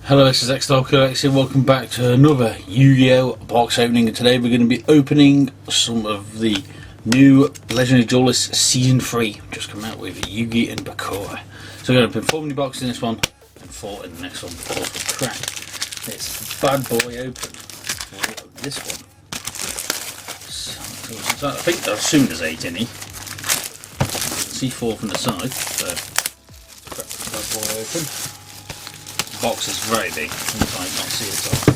Hello, this is X and welcome back to another Yu-Gi-Oh! Box opening, and today we're going to be opening some of the new Legendary Duelists Season 3, just come out with Yugi and Bakura. So we're going to put 4 mini boxes in this one and 4 in the next one. We'll crack this bad boy open for this one. So I think I assume there's 8 in here. You can see 4 from the side, so crack the bad boy open. The box is very big, you might not see it on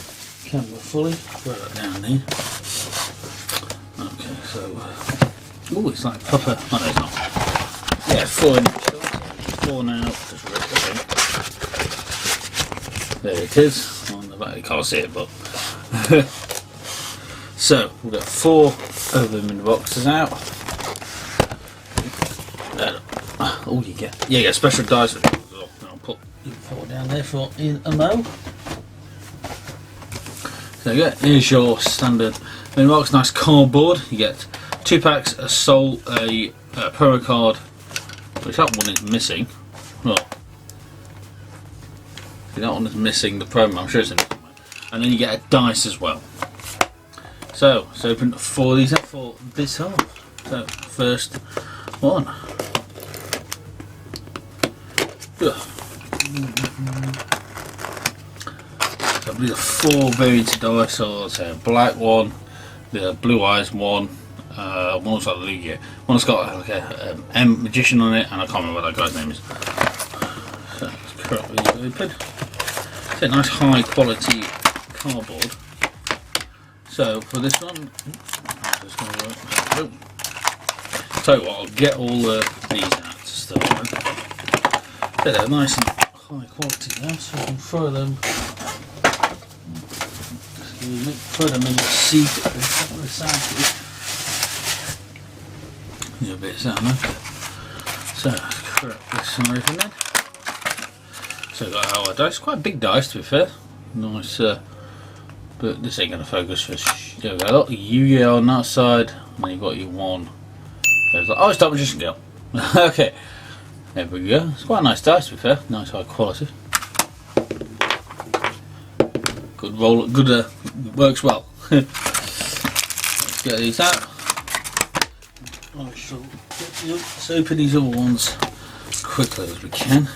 camera fully. Throw that down there. Okay, so oh, it's like proper. Oh no, it's not. Yeah, 4 in. 4 now. Just rip it in. There it is. On the back, you can't see it, but so we've got 4 of them in the boxes out. Oh, you get special dice. I'll put you 4 down there for in a mo. So yeah, here's your standard mini box. Nice cardboard. You get 2 packs, a soul, a promo card, which that one is missing. Oh, that one is missing the promo. I'm sure it's in it somewhere. And then you get a dice as well. So let's open 4 of these up for this half. So first one. Ugh. So these are 4 variants of dice. So let's say a black one, the blue eyes one, one looks like Yugioh, one's got like a magician on it, and I can't remember what that guy's name is. So let's crack these open. It's a nice high quality cardboard. So for this one, I'm just going to work. Tell you what, I'll get all these out to start with. They're nice and high quality now, so I can throw them. Throw them in the seat. The sound is a bit of sound there. So let's crack this one open then. So we've got our dice, quite a big dice to be fair. Nice, but this ain't going to focus for. There we go. A lot of Yu-Gi-Oh on that side, and then you've got your one. Like, oh, it's that magician girl. Okay. There we go. It's quite a nice dice to be fair. Nice high quality. Good roll. Good. Works well. Let's get these out. Let's open these other ones as quickly as we can.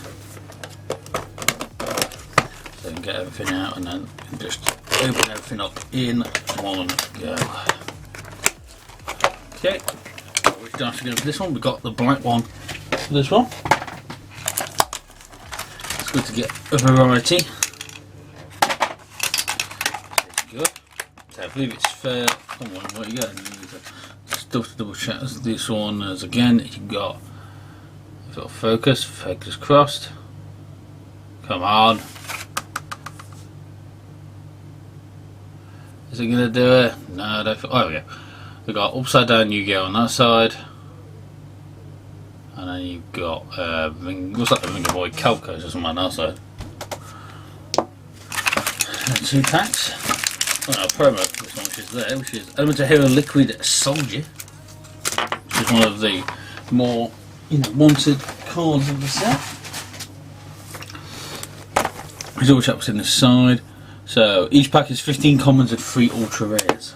So we can get everything out and then just open everything up in one go. Okay. Which dice we go for this one? We've got the black one. This one. It's good to get a variety. Good. So I believe it's fair. Come on, what you got? Stuff to double check. This one is again. You've got focus crossed. Come on. Is it gonna do it? No, I don't. Oh, there we go. We've got upside down Yu-Gi-Oh on that side. And then you've got looks like the Ring of Void Calcos or something on that side. And 2 packs. Oh, no, promo, this one which is there, which is Elemental Hero Liquid Soldier, which is one of the more wanted cards of the set. There's all chaps in the side. So each pack is 15 commons and 3 ultra rares.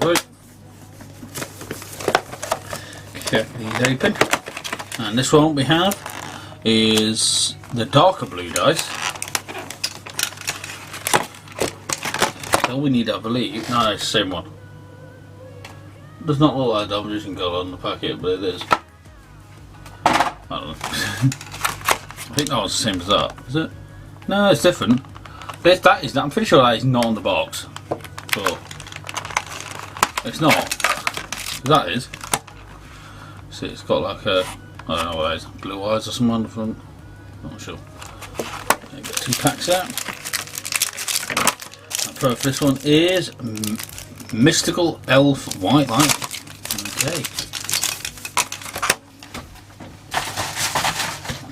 Right. Check these open. And this one we have is the darker blue dice. All we need, I believe. No, it's the same one. Does not look like that magician girl on the packet, but it is. I don't know. I think that was the same as that. Is it? No, it's different. That is. I'm pretty sure that is not on the box. But it's not. That is. See, it's got like a. I don't know what that is. Blue eyes or something on the front. Not sure. Okay, get 2 packs out. And pro for this one is Mystical Elf White Light. Okay.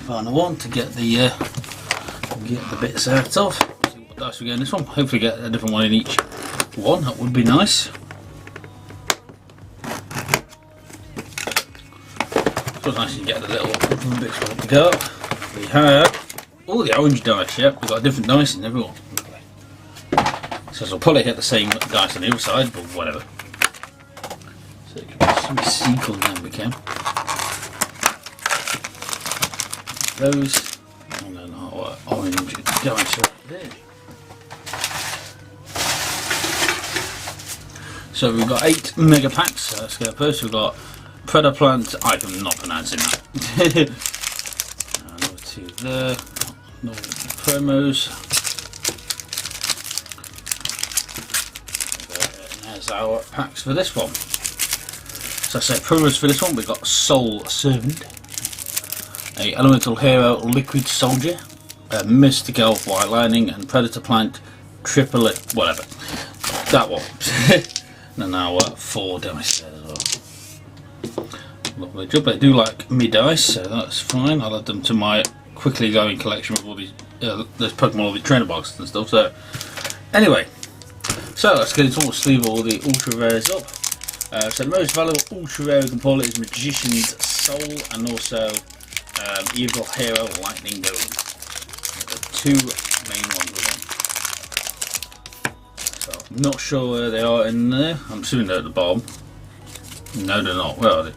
Final one to get the bits out of. See what dice we get in this one. Hopefully get a different one in each one. That would be nice. But nice to get the little bits ready to go. We have all the orange dice, yep, we've got different dice in everyone. So I'll probably hit the same dice on the other side, but whatever. So it can be some sequel then we can. Those, and then our orange dice right there. So we've got 8 mega packs, so let's go first. We've got Predator Plant, I'm not pronouncing that. Number 2 there, no promos. And there's our packs for this one. So I said promos for this one, we've got Soul Servant, a Elemental Hero Liquid Soldier, a Mystic Elf White Lightning, and Predator Plant Triplet, whatever. That one. And now 4 dice there as well. Lovely job. I do like me dice, so that's fine. I'll add them to my quickly going collection of all these there's Pokemon, all the trainer boxes and stuff. So anyway, so let's get into all, sleeve all the ultra rares up. So the most valuable ultra rare we can pull is Magician's Soul and also Evil Hero Lightning Golem. The 2 main ones with them. Not sure where they are in there. I'm assuming they're at the bottom. No, they're not. Where are they?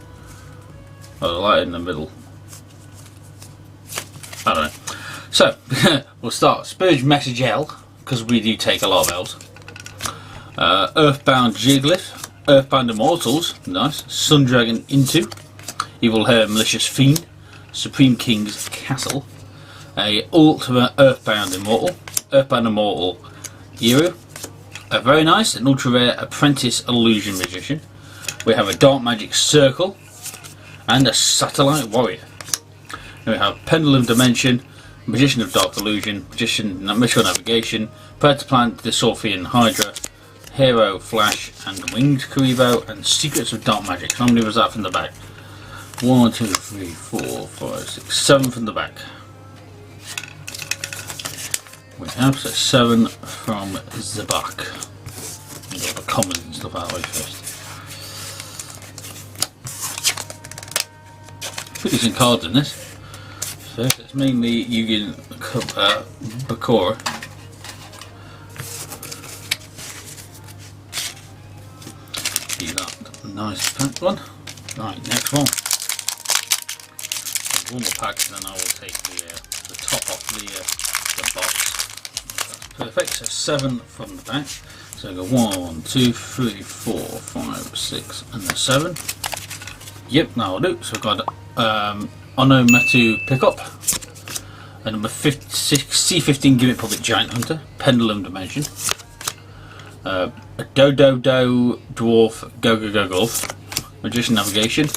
Oh, they're right in the middle. I don't know. So, we'll start. Spurge Message L, because we do take a lot of L's. Earthbound Jigglypuff. Earthbound Immortals. Nice. Sun Dragon Into. Evil Hair Malicious Fiend. Supreme King's Castle. A Ultimate Earthbound Immortal. Earthbound Immortal Yugioh. Very nice, an ultra rare Apprentice Illusion Magician. We have a Dark Magic Circle and a Satellite Warrior. Then we have Pendulum Dimension, Magician of Dark Illusion, Magician Mystical Navigation, Predator Plant, Dissolphian Hydra, Hero Flash, and Winged Kuriboh, and Secrets of Dark Magic. How many was that from the back? 1, 2, 3, 4, 5, 6, 7 from the back. We have 7 from the back. We've got the commons and stuff out of the way first. Pretty decent cards in this. So it's mainly Yu-Gi-Oh! Bakura. See that nice packed one. Right, next one. One more pack and then I will take the top off the box. Perfect, so 7 from the back. So I go 1, 2, 3, 4, 5, 6, and then 7. Yep, now I'll do. So I've got Onometu Pickup, a number 6, C15 Gimmick Puppet Giant Hunter, Pendulum Dimension, a Dodo Dwarf Go Go Go Golf, Magician Navigation,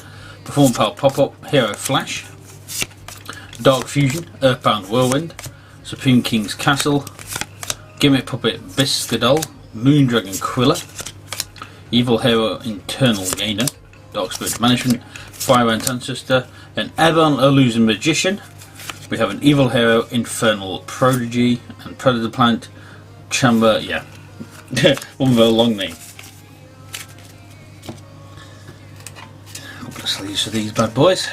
Perform Power Pop-Up, Hero Flash, Dark Fusion, Earthbound Whirlwind, Supreme King's Castle, Gimmick Puppet Biscadol, Moon Dragon Quilla, Evil Hero Internal Gainer, Dark Spirit Management, Fire Ant Ancestor, an Airborne Illusion Magician. We have an Evil Hero Infernal Prodigy and Predator Plant Chamber, yeah, one with a long name. Couple of sleeves for these bad boys.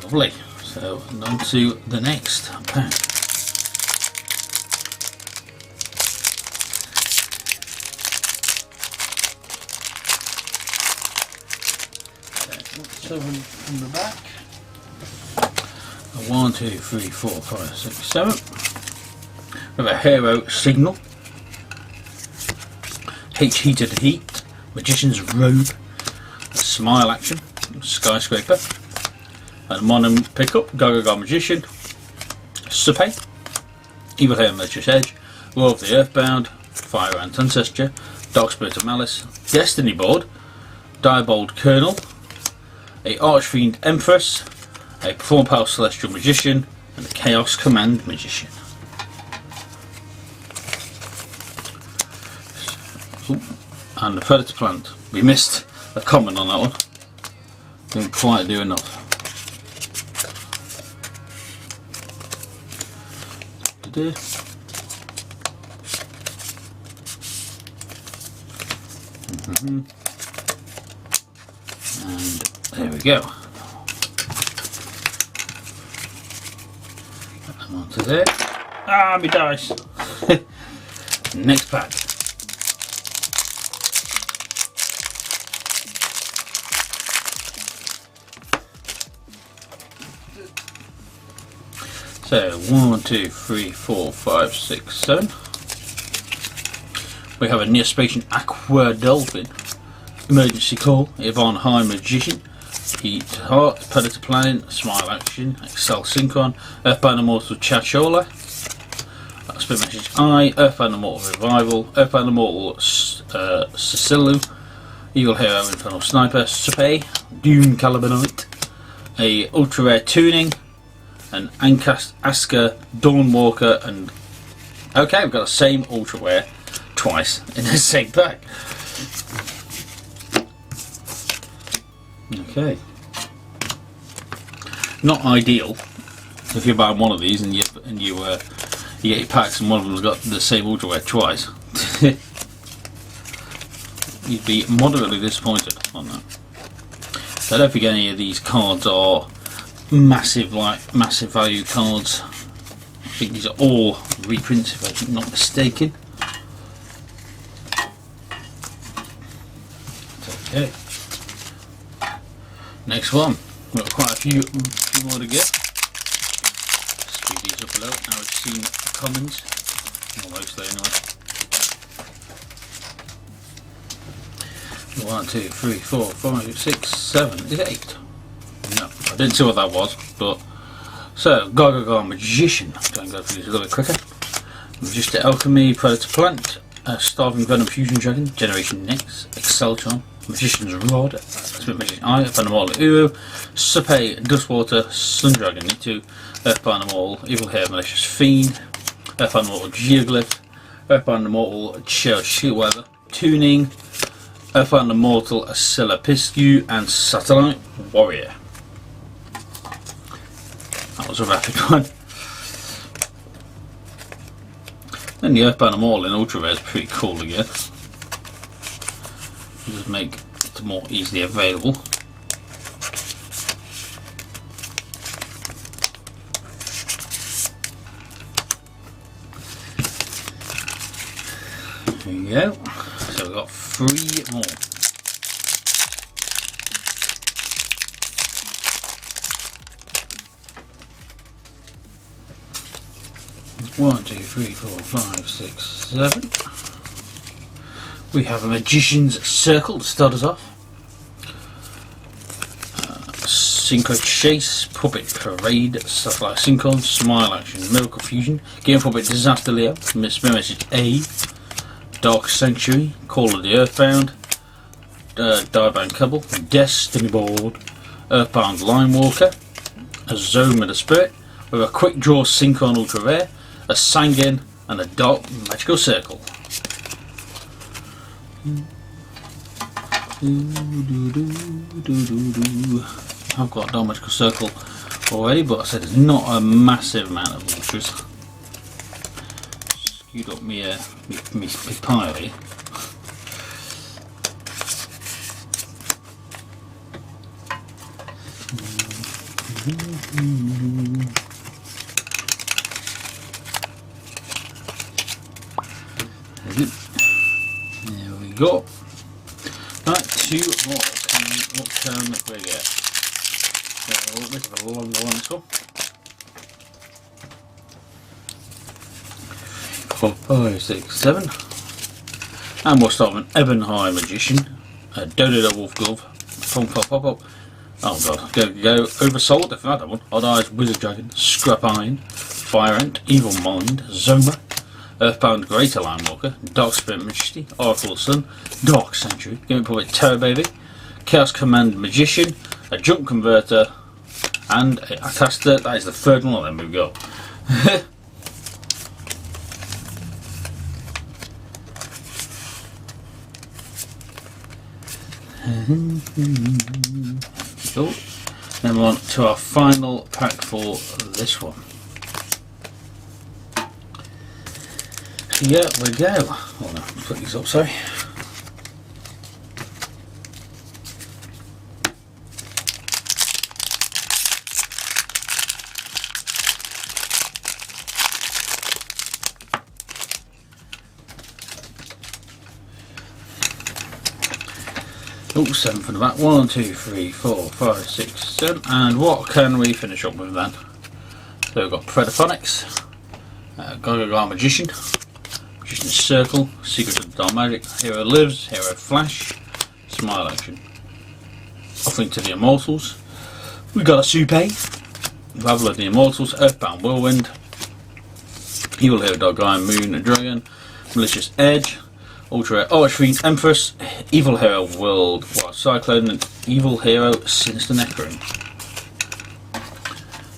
Lovely. So on to the next pack. So from the back. 1, 2, 3, 4, 5, 6, 7. We have a Hero Signal, H Heated Heat, Magician's Robe, a Smile Action, Skyscraper, a Mono Pickup, Gaga Magician, Supe, Evil Hair Malicious Edge, War of the Earthbound, Fire Ant Ancestor, Dark Spirit of Malice, Destiny Board, Diebold Colonel, a Archfiend Empress, a Perform Power Celestial Magician, and a Chaos Command Magician. Ooh, and the Predator Plant. We missed a comment on that one. Didn't quite do enough. And there we go. Put them onto there. Ah, my dice! Next pack. So 1, 2, 3, 4, 5, 6, 7. We have a Neospatian Aqua Dolphin. Emergency Call, Yvonne High Magician, Heat Heart, Predator Planning, Smile Action, Excel Synchron, Earthbound Immortal Chachola, Split Message Eye, Earthbound Immortal Revival, Earthbound Immortal Cecilu, Evil Hero Infernal Sniper, Supe, Doom Calibanite, a Ultra Rare Tuning, an Aska Dawnwalker, and okay, we've got the same Ultra Rare twice in the same pack. Okay, not ideal if you're buying one of these and you get your packs and one of them's got the same Ultra Rare twice. You'd be moderately disappointed on that. So I don't think any of these cards are massive value cards. I think these are all reprints if I'm not mistaken. Okay. Next one. We've got quite a few more to get. Speed these up a little. Now we've seen commons. Mostly anyway. 1, 2, 3, 4, 5, 6, 7. Is it 8? No, I didn't see what that was. But so Gargoyle Magician. I'm trying to go through these a little bit quicker. Magistic Alchemy, Predator Plant, Starving Venom Fusion Dragon, Generation Next, Excel Charm, Magician's Rod, Split Magician Eye, Earthbound Immortal Uru, Supe, Dustwater, Sun Dragon Nitu, Earthbound Immortal Evil Hair Malicious Fiend, Earthbound Immortal Geoglyph, Earthbound Immortal Shearweather, Tuning, Earthbound Immortal Asilla Piscu, and Satellite Warrior. That was a rapid one. Then the Earthbound Immortal in Ultra Rare is pretty cool again. Just make it more easily available. There we go. So we've got 3 more. One, 2, 3, 4, 5, 6, 7. We have a Magician's Circle to start us off. Synchro Chase, Puppet Parade, Satellite Synchron, Smile Action, Miracle Fusion, Game Puppet Disaster Leo, Miss Message A, Dark Sanctuary, Call of the Earthbound, Diebound Cobble, Destiny Board, Earthbound Linewalker, a Zone with a Spirit, with a Quick Draw Synchron Ultra Rare, a Sanguine, and a Dark Magical Circle. I've got a Dark Magical Circle already, but I said there's not a massive amount of ultras. Skewed up me pile here. There we go. Right, 2 more. What can we get? So, this is a longer one, this one. 4, 5, 6, 7. And we'll start with an Ebon High Magician, a Dodo Wolf Glove, Pop Up. Oh god, go. Oversold, if I had that one. Odd Eyes, Wizard Dragon, Scrap Iron, Fire Ant, Evil Mind, Zoma, Earthbound Greater Linewalker, Dark Spirit Majesty, Oracle Sun, Dark Sanctuary, Game Puppet Terror Baby, Chaos Command Magician, a Junk Converter, and a Caster. That is the 3rd one of them we've got. Cool. Then we're on to our final pack for this one. Here we go. Oh no, put these up, sorry. Oh, 7 from the back. 1, 2, 3, 4, 5, 6, 7. And what can we finish up with then? So we've got Predaphonics, Yugioh Magician, Magician's Circle, Secret of the Dark Magic, Hero Lives, Hero Flash, Smile Action. Offering to the Immortals. We've got a Soupe, Revel of the Immortals, Earthbound Whirlwind, Evil Hero Dog Iron Moon and Dragon, Malicious Edge, Ultra Rare Archfiend Empress, Evil Hero World Wild Cyclone, and Evil Hero Sinister Necron.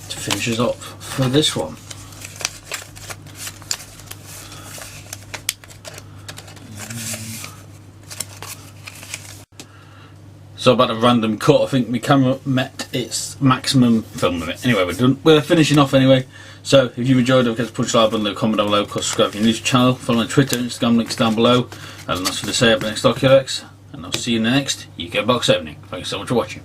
To finish us up for this one. So about a random cut, I think my camera met its maximum film limit. Anyway, we're done. We're finishing off anyway. So if you've enjoyed it, don't forget to push like button, leave a comment down below, subscribe if you're new to the channel, follow me on Twitter, Instagram, links down below. And that's for the say up the next Doculex, and I'll see you in the next UK box opening. Thank you so much for watching.